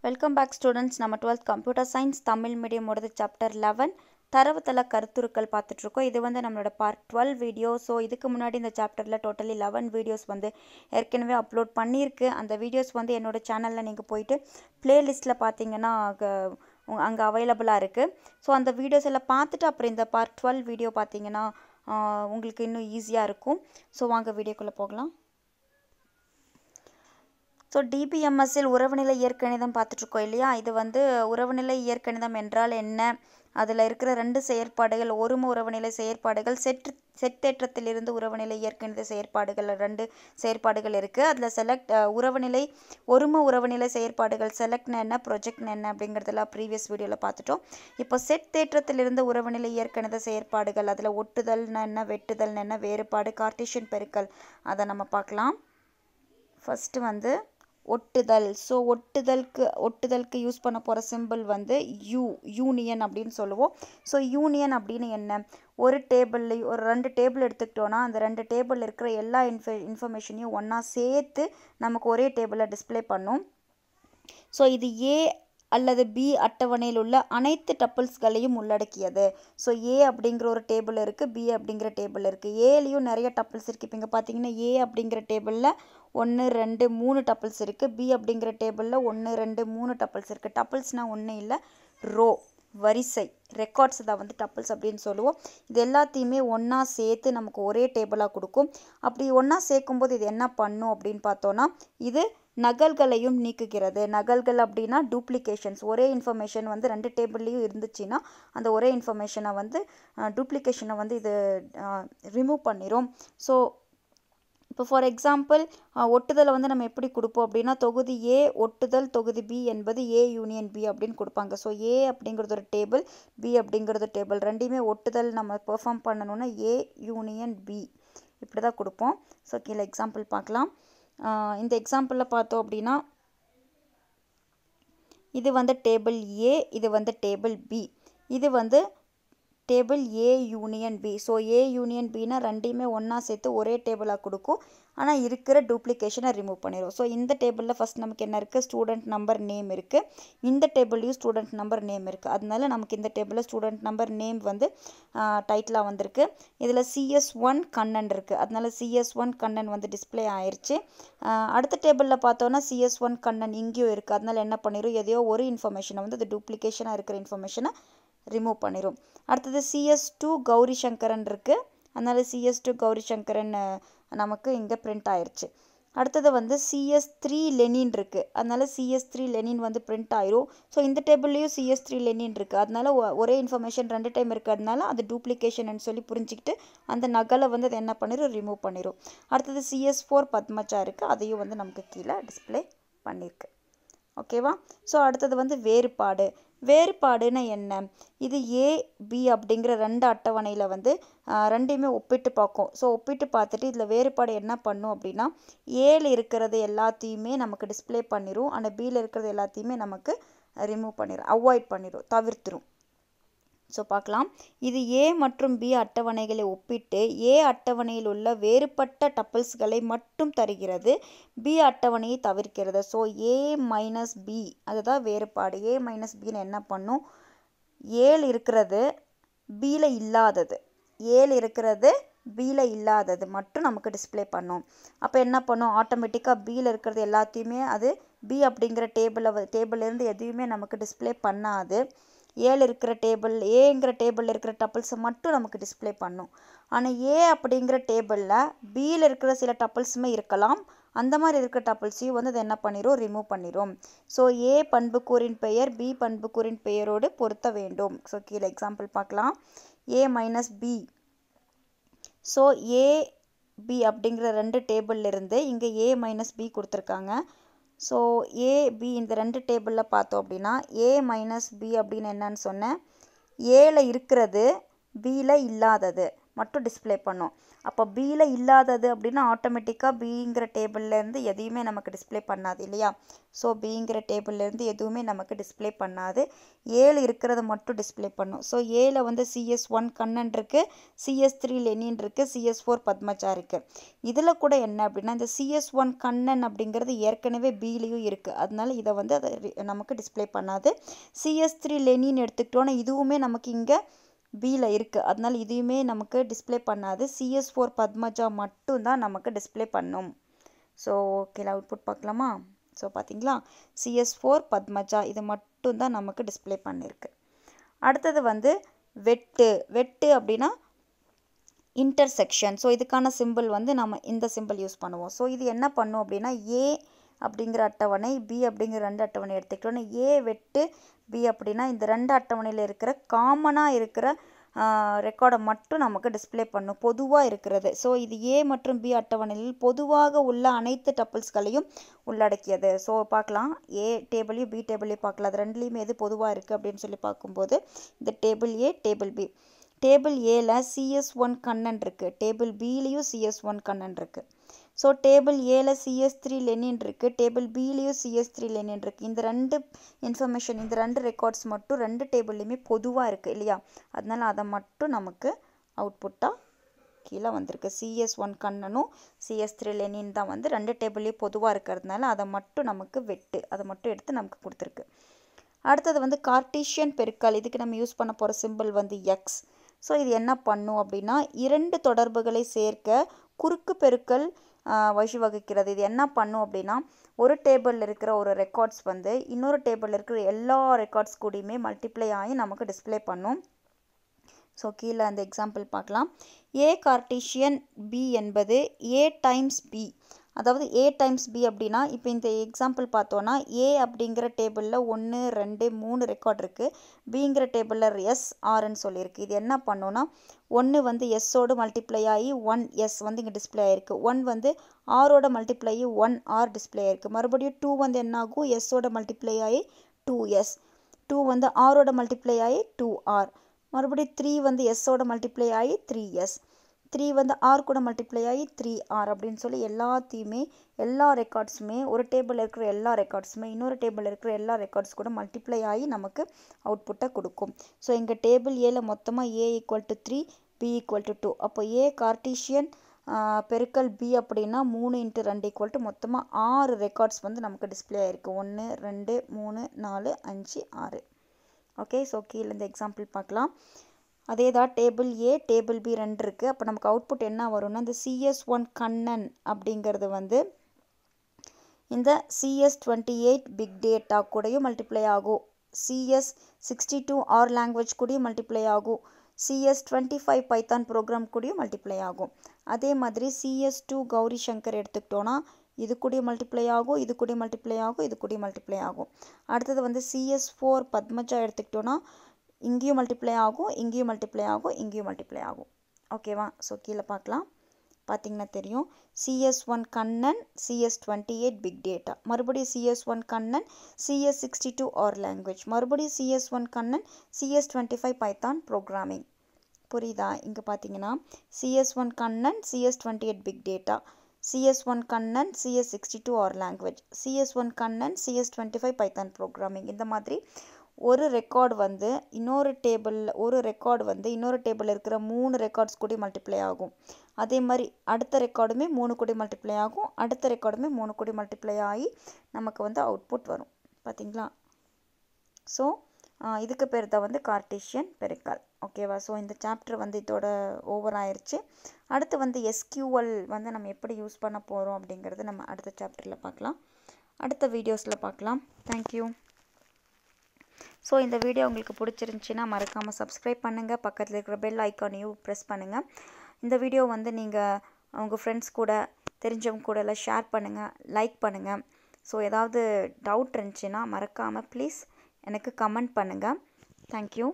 Welcome back students. நம்ம 12th computer science Tamil மீடியமோடது chapter 11 தரவுத்தள கருத்துருக்கள் பார்த்துட்ருக்கோம். இது வந்து நம்மளோட பார்ட் 12 வீடியோ. ஸோ இதுக்கு முன்னாடி இந்த சாப்டரில் டோட்டலி 11 வீடியோஸ் வந்து ஏற்கனவே அப்லோட் பண்ணியிருக்கு. அந்த வீடியோஸ் வந்து என்னோடய சேனலில் நீங்கள் போயிட்டு ப்ளேலிஸ்ட்டில் பார்த்தீங்கன்னா அங்கே அவைலபிளாக இருக்குது. ஸோ அந்த வீடியோஸ் எல்லாம் பார்த்துட்டு அப்புறம் இந்த பார்ட் 12 வீடியோ பார்த்தீங்கன்னா உங்களுக்கு இன்னும் ஈஸியாக இருக்கும். ஸோ வாங்க வீடியோக்குள்ளே போகலாம். ஸோ டிபிஎம்எஸ்ஸில் உறவுநிலை இயற்கணிதம் பார்த்துட்ருக்கோம் இல்லையா? இது வந்து உறவுநிலை இயற்கணிதம் என்றால் என்ன, அதில் இருக்கிற 2 செயற்பாடுகள், ஒரும உறவுநிலை செயற்பாடுகள், செட்டேற்றத்திலிருந்து உறவுநிலை இயற்கணித செயற்பாடுகள் 2 செயற்பாடுகள் இருக்குது. அதில் உறவுநிலை ஒரும உறவுநிலை செயற்பாடுகள் செலக்ட்னா என்ன, ப்ரொஜெக்ட்னா என்ன அப்படிங்கிறதெல்லாம் ப்ரீவியஸ் வீடியோவில் பார்த்துட்டோம். இப்போ செட் தேற்றத்திலிருந்து உறவுநிலை இயற்கணித செயற்பாடுகள், அதில் ஒட்டுதல்னா என்ன, வெட்டுதல்னா என்ன, வேறுபாடு, கார்ட்டீசியன் பெருக்கல், அதை நம்ம பார்க்கலாம். ஃபஸ்ட்டு வந்து ஒட்டுதல். ஸோ ஒட்டுதலுக்கு யூஸ் பண்ண போகிற சிம்பிள் வந்து யூனியன் அப்படின்னு சொல்லுவோம். ஸோ யூனியன் அப்படின்னு என்ன, ஒரு டேபிள்லையும் ஒரு 2 டேபிள் எடுத்துக்கிட்டோன்னா அந்த 2 டேபிளில் இருக்கிற எல்லா இன்ஃபர்மேஷனையும் ஒன்றா சேர்த்து நமக்கு ஒரே டேபிளில் டிஸ்பிளே பண்ணும். ஸோ இது ஏ அல்லது பி அட்டவணையில் உள்ள அனைத்து டப்பிள்ஸ்களையும் உள்ளடக்கியது. ஸோ ஏ அப்படிங்கிற ஒரு டேபிள் இருக்குது, பி அப்படிங்கிற டேபிள் இருக்குது. ஏலேயும் நிறைய டப்பிள்ஸ் இருக்குது. இப்போ இங்கே பார்த்தீங்கன்னா ஏ அப்படிங்கிற டேபிளில் 1 2 3 டப்பிள்ஸ் இருக்குது. பி அப்படிங்கிற டேபிளில் 1 2 3 டப்பிள்ஸ் இருக்குது. டப்பிள்ஸ்னால் ஒன்றும் இல்லை, ரோ, வரிசை, ரெக்கார்ட்ஸ் தான் வந்து டப்பிள்ஸ் அப்படின்னு சொல்லுவோம். இது எல்லாத்தையுமே ஒன்றா சேர்த்து நமக்கு ஒரே டேபிளாக கொடுக்கும். அப்படி ஒன்றா சேர்க்கும்போது இது என்ன பண்ணும் அப்படின்னு பார்த்தோன்னா, இது நகல்களையும் நீக்குகிறது. நகல்கள் அப்படின்னா டூப்ளிகேஷன்ஸ். ஒரே இன்ஃபர்மேஷன் வந்து 2 டேபிள்லேயும் இருந்துச்சுன்னா அந்த ஒரே இன்ஃபர்மேஷனை வந்து டூப்ளிகேஷனை வந்து இது ரிமூவ் பண்ணிடும். ஸோ இப்போ ஃபார் எக்ஸாம்பிள் ஒட்டுதலை வந்து நம்ம எப்படி கொடுப்போம் அப்படின்னா, தொகுதி ஏ ஒட்டுதல் தொகுதி பி என்பது ஏ யூனியன் பி அப்படின்னு கொடுப்பாங்க. ஸோ ஏ அப்படிங்கிறது ஒரு டேபிள், பி அப்படிங்கிறது டேபிள், ரெண்டையுமே ஒட்டுதல் நம்ம பெர்ஃபார்ம் பண்ணணுன்னா ஏ யூனியன் பி இப்படி தான் கொடுப்போம். ஸோ கீழே எக்ஸாம்பிள் பார்க்கலாம். இந்த எக்ஸாம்பிளில் பார்த்தோம் அப்படின்னா இது வந்து டேபிள் ஏ, இது வந்து டேபிள் பி, இது வந்து table A union B. So A union பின்னா ரெண்டையுமே ஒன்றா சேர்த்து ஒரே டேபிளாக கொடுக்கும். ஆனால் இருக்கிற டூப்ளிகேஷனை ரிமூவ் பண்ணிடும். ஸோ இந்த டேபிளில் ஃபஸ்ட் நமக்கு என்ன இருக்குது, ஸ்டூடெண்ட் நம்பர் நேம் இருக்குது. இந்த டேபிள்லையும் ஸ்டூடெண்ட் நம்பர் நேம் இருக்குது. அதனால நமக்கு இந்த டேபிளில் ஸ்டூடெண்ட் நம்பர் நேம் வந்து டைட்டிலாக வந்திருக்கு. இதில் CS1 கண்ணன் இருக்குது. அதனால CS1 கண்ணன் வந்து டிஸ்பிளே ஆயிடுச்சு. அடுத்த டேபிளில் பார்த்தோன்னா CS1 கண்ணன் இங்கேயும் இருக்குது. அதனால என்ன பண்ணிடும், எதையோ ஒரு இன்ஃபர்மேஷனை வந்து அது டூப்ளிகேஷனாக இருக்கிற இன்ஃபர்மேஷனை ரிமூவ் பண்ணிடும். அடுத்தது CS2 கௌரி சங்கரன் இருக்குது. அதனால் CS2 கௌரி சங்கரன் நமக்கு இங்கே பிரிண்ட் ஆயிடுச்சு. அடுத்தது வந்து CS3 லெனின் இருக்குது. அதனால் CS3 லெனின் வந்து பிரிண்ட் ஆயிரும். ஸோ இந்த டேபிள்லேயும் CS3 லெனின் இருக்குது. அதனால ஒரே இன்ஃபர்மேஷன் 2 டைம் இருக்கிறதுனால அது டூப்ளிகேஷன் சொல்லி புரிஞ்சிக்கிட்டு அந்த நகலை வந்து அது என்ன பண்ணிடும், ரிமூவ் பண்ணிடும். அடுத்தது CS4 பத்மஜா இருக்குது. அதையும் வந்து நமக்கு கீழே டிஸ்பிளே பண்ணியிருக்கு. ஓகேவா? ஸோ அடுத்தது வந்து வேறுபாடு. வேறுபாடுன்னா என்ன, இது ஏ பி அப்படிங்கிற 2 அட்டவணையில் வந்து ரெண்டையுமே ஒப்பிட்டு பார்க்கும். ஸோ ஒப்பிட்டு பார்த்துட்டு இதில் வேறுபாடு என்ன பண்ணும் அப்படின்னா, ஏல இருக்கிறது எல்லாத்தையுமே நமக்கு டிஸ்பிளே பண்ணிடும். ஆனால் பியில் இருக்கிறது எல்லாத்தையுமே நமக்கு ரிமூவ் பண்ணிடும், அவாய்ட் பண்ணிடும், தவிர்த்துடும். ஸோ பார்க்கலாம். இது ஏ மற்றும் பி அட்டவணைகளை ஒப்பிட்டு ஏ அட்டவணையில் உள்ள வேறுபட்ட டப்பிள்ஸ்களை மட்டும் தருகிறது, பி அட்டவணையை தவிர்க்கிறது. ஸோ ஏ மைனஸ் பி, அதுதான் வேறுபாடு. ஏ மைனஸ் பின்னு என்ன பண்ணும், ஏழு இருக்கிறது பியில் இல்லாதது, ஏழு இருக்கிறது பியில் இல்லாதது மட்டும் நமக்கு டிஸ்பிளே பண்ணும். அப்போ என்ன பண்ணும், ஆட்டோமேட்டிக்காக பியில் இருக்கிறது எல்லாத்தையுமே அது பி அப்படிங்கிற டேபிள்லேருந்து எதையுமே நமக்கு டிஸ்பிளே பண்ணாது. ஏழு இருக்கிற டேபிள், ஏங்கிற டேபிளில் இருக்கிற டப்பிள்ஸை மட்டும் நமக்கு டிஸ்பிளே பண்ணும். ஆனால் ஏ அப்படிங்கிற டேபிளில் பியில் இருக்கிற சில டப்பிள்ஸுமே இருக்கலாம். அந்த மாதிரி இருக்கிற டப்பிள்ஸையும் வந்து அது என்ன பண்ணிடும், ரிமூவ் பண்ணிடும். ஸோ ஏ பண்புக்கூறின் பெயர் பி பண்புக்கூறின் பெயரோடு பொருத்த வேண்டும். ஸோ கீழே எக்ஸாம்பிள் பார்க்கலாம். ஏ மைனஸ் பி. ஸோ ஏ பி அப்படிங்கிற 2 டேபிள்லேருந்து இங்கே ஏ மைனஸ் பி கொடுத்துருக்காங்க. ஸோ ஏ பி இந்த 2 டேபிளில் பார்த்தோம் அப்படின்னா ஏ மைனஸ் பி அப்படின்னு என்னன்னு சொன்னேன், ஏல இருக்கிறது பியில் இல்லாதது. மட்டும் டிஸ்ப்ளே பண்ணும். அப்போ பியில் இல்லாதது அப்படின்னா ஆட்டோமேட்டிக்காக பிங்கிற டேபிள்லேருந்து எதையுமே நமக்கு டிஸ்ப்ளே பண்ணாது இல்லையா? ஸோ பிங்கிற டேபிள்லேருந்து எதுவுமே நமக்கு டிஸ்ப்ளே பண்ணாது. 7 இருக்கிறத மட்டும் டிஸ்ப்ளே பண்ணும். ஸோ ஏல வந்து CS1 கண்ணன் இருக்குது, CS3 லெனின் இருக்குது, CS4 பத்மஜா இருக்குது. இதில் கூட என்ன அப்படின்னா இந்த CS1 கண்ணன் அப்படிங்கிறது ஏற்கனவே பிலையும் இருக்குது. அதனால இதை வந்து அதை நமக்கு டிஸ்ப்ளே பண்ணாது. CS3 லெனின் எடுத்துக்கிட்டோன்னா இதுவுமே நமக்கு இங்கே பியில் இருக்குது. அதனால இதையுமே நமக்கு டிஸ்ப்ளே பண்ணாது. CS4 பத்மஜா மட்டும்தான் நமக்கு டிஸ்ப்ளே பண்ணும். ஸோ ஓகே, அவுட்புட் பார்க்கலாமா? ஸோ பார்த்தீங்களா, CS4 பத்மஜா இது மட்டும்தான் நமக்கு டிஸ்ப்ளே பண்ணியிருக்கு. அடுத்தது வந்து வெட்டு அப்படின்னா இன்டர்செக்ஷன். ஸோ இதுக்கான சிம்பிள் வந்து நம்ம இந்த சிம்பிள் யூஸ் பண்ணுவோம். ஸோ இது என்ன பண்ணும் அப்படின்னா ஏ அப்படிங்கிற அட்டவணை, பி அப்படிங்கிற 2 அட்டவணை எடுத்துக்கிட்டோன்னா ஏ வெட்டு பி அப்படின்னா இந்த 2 அட்டவணையில் இருக்கிற காமனாக இருக்கிற ரெக்கார்டை மட்டும் நமக்கு டிஸ்ப்ளே பண்ணும், பொதுவாக இருக்கிறது. ஸோ இது ஏ மற்றும் பி அட்டவணையில் பொதுவாக உள்ள அனைத்து டப்பிள்ஸ்களையும் உள்ளடக்கியது. ஸோ பார்க்கலாம், ஏ டேபிளையும் பி டேபிளையும் பார்க்கலாம். அது ரெண்டுலேயுமே எது பொதுவாக இருக்குது அப்படின்னு சொல்லி பார்க்கும்போது இந்த table A table B. Table ஏல CS1 கண்ணன் இருக்குது, டேபிள் பிலையும் CS1 கண்ணன் இருக்குது. ஸோ டேபிள் ஏல CS3 லெனின் இருக்குது, டேபிள் பிலையும் CS3 லெனின் இருக்குது. இந்த 2 இன்ஃபர்மேஷன், இந்த 2 ரெக்கார்ட்ஸ் மட்டும் 2 டேபிள்லையுமே பொதுவாக இருக்குது இல்லையா? அதனால் அதை மட்டும் நமக்கு அவுட்புட்டாக கீழே வந்திருக்கு. CS1 கண்ணனும் CS3 லெனின் தான் வந்து 2 டேபிள்லேயும் பொதுவாக இருக்கிறதுனால அதை மட்டும் நமக்கு அதை மட்டும் எடுத்து நமக்கு கொடுத்துருக்கு. அடுத்தது வந்து கார்ட்டீசியன் பெருக்கல். இதுக்கு நம்ம யூஸ் பண்ண போகிற சிம்பிள் வந்து X. ஸோ இது என்ன பண்ணும் அப்படின்னா 2 தொடர்புகளை சேர்க்க குறுக்கு பெருக்கல் வழிவகுக்கிறது. இது என்ன பண்ணும் அப்படின்னா ஒரு டேபிளில் இருக்கிற ஒரு ரெக்கார்ட்ஸ் வந்து இன்னொரு டேபிளில் இருக்கிற எல்லா ரெக்கார்ட்ஸ் கூடயுமே மல்டிப்ளை ஆகி நமக்கு டிஸ்ப்ளே பண்ணும். ஸோ கீழே அந்த எக்ஸாம்பிள் பார்க்கலாம். ஏ கார்ட்டீசியன் பி என்பது ஏ டைம்ஸ் பி. அதாவது ஏ டைம்ஸ் பி அப்படின்னா இப்போ இந்த எக்ஸாம்பிள் பார்த்தோன்னா ஏ அப்படிங்கிற டேபிளில் 1 2 3 ரெக்கார்ட் இருக்குது, பிங்கிற டேபிளில் SRன்னு சொல்லியிருக்கு. இது என்ன பண்ணோன்னா 1 வந்து எஸ்ஸோடு மல்டிப்ளை ஆகி 1S வந்து இங்கே டிஸ்பிளே ஆகிருக்கு, 1 வந்து ஆரோட மல்டிப்ளை ஆகி 1R டிஸ்பிளே ஆகிருக்கு. மறுபடியும் 2 வந்து என்ன ஆகும், எஸ்ஸோட மல்டிப்ளை ஆகி 2S, 2 வந்து ஆரோட மல்டிப்ளை ஆகி 2R, மறுபடியும் 3 வந்து எஸ்ஸோட மல்டிப்ளை ஆகி 3S, 3 வந்து ஆர் கூட மல்டிப்ளை ஆகி 3R அப்படின்னு சொல்லி எல்லா ரெக்கார்ட்ஸுமே ஒரு டேபிளில் இருக்கிற எல்லா ரெக்கார்ட்ஸுமே இன்னொரு டேபிளில் இருக்கிற எல்லா ரெக்கார்ட்ஸ் கூட மல்டிப்ளை ஆகி நமக்கு அவுட்புட்டை கொடுக்கும். ஸோ இங்கே டேபிள் ஏல மொத்தமாக A = 3, B = 2. அப்போ ஏ கார்ட்டீசியன் பெருக்கல் பி அப்படின்னா 3 × 2 மொத்தமாக 6 ரெக்கார்ட்ஸ் வந்து நமக்கு டிஸ்பிளே ஆகிருக்கு. 1 2 3 4 5 6. ஓகே, ஸோ கீழே இந்த எக்ஸாம்பிள் பார்க்கலாம். அதே தான் டேபிள் ஏ டேபிள் பி 2 இருக்குது. அப்போ நமக்கு அவுட்புட் என்ன வரும்னா இந்த CS1 கண்ணன் அப்படிங்கிறது வந்து இந்த CS28 பிக் டேட்டா கூடயும் மல்டிப்ளை ஆகும், CS62 ஆர் லாங்குவேஜ் கூடயும் மல்டிப்ளை ஆகும், CS25 பைத்தான் ப்ரோக்ராம் கூடயும் மல்டிப்ளை ஆகும். அதே மாதிரி CS2 கௌரி சங்கர் எடுத்துக்கிட்டோன்னா இது கூடயும் மல்டிப்ளை ஆகும், இது கூடயும் மல்டிப்ளை ஆகும், இது கூடயும் மல்டிப்ளை ஆகும். அடுத்தது வந்து CS4 பத்மஜா எடுத்துக்கிட்டோன்னா இங்கேயும் மல்டிப்ளை ஆகும், இங்கேயும் மல்டிப்ளை ஆகும், இங்கேயும் மல்டிப்ளை ஆகும். ஓகேவா? ஸோ கீழே பார்க்கலாம், பார்த்தீங்கன்னா தெரியும். CS1 Kannan CS28 big data, மறுபடியும் CS1 Kannan CS62 R language, மறுபடியும் CS1 Kannan CS25 Python programming. புரியுதா? இங்கே பார்த்தீங்கன்னா CS1 Kannan CS28 big data, CS1 Kannan CS62 R language, CS1 Kannan CS25 Python programming. இந்த மாதிரி ஒரு ரெக்கார்டு வந்து இன்னொரு டேபிளில் இருக்கிற 3 ரெக்கார்ட்ஸ் கூட மல்டிப்ளை ஆகும். அதே மாதிரி அடுத்த ரெக்கார்டுமே 3 கூட மல்டிப்ளை ஆகும், அடுத்த ரெக்கார்டுமே 3 கூட மல்டிப்ளை ஆகி நமக்கு வந்து அவுட்புட் வரும். பார்த்தீங்களா? ஸோ இதுக்கு பேர் தான் வந்து கார்ட்டீசியன் பெருக்கல். ஓகேவா? ஸோ இந்த சாப்டர் வந்து இதோட ஓவர் ஆயிடுச்சு. அடுத்து வந்து SQL வந்து நம்ம எப்படி யூஸ் பண்ண போகிறோம் அப்படிங்கிறது நம்ம அடுத்த சாப்டரில் பார்க்கலாம், அடுத்த வீடியோஸில் பார்க்கலாம். தேங்க்யூ. ஸோ இந்த வீடியோ உங்களுக்கு பிடிச்சிருந்துச்சின்னா மறக்காமல் சப்ஸ்கிரைப் பண்ணுங்கள், பக்கத்தில் இருக்கிற பெல் ஐக்கானையும் ப்ரெஸ் பண்ணுங்கள். இந்த வீடியோ வந்து நீங்கள் உங்கள் ஃப்ரெண்ட்ஸ் கூட தெரிஞ்சவங்க கூட எல்லாம் ஷேர் பண்ணுங்கள், லைக் பண்ணுங்கள். ஸோ ஏதாவது டவுட் இருந்துச்சுன்னா மறக்காமல் ப்ளீஸ் எனக்கு கமெண்ட் பண்ணுங்கள். தேங்க்யூ.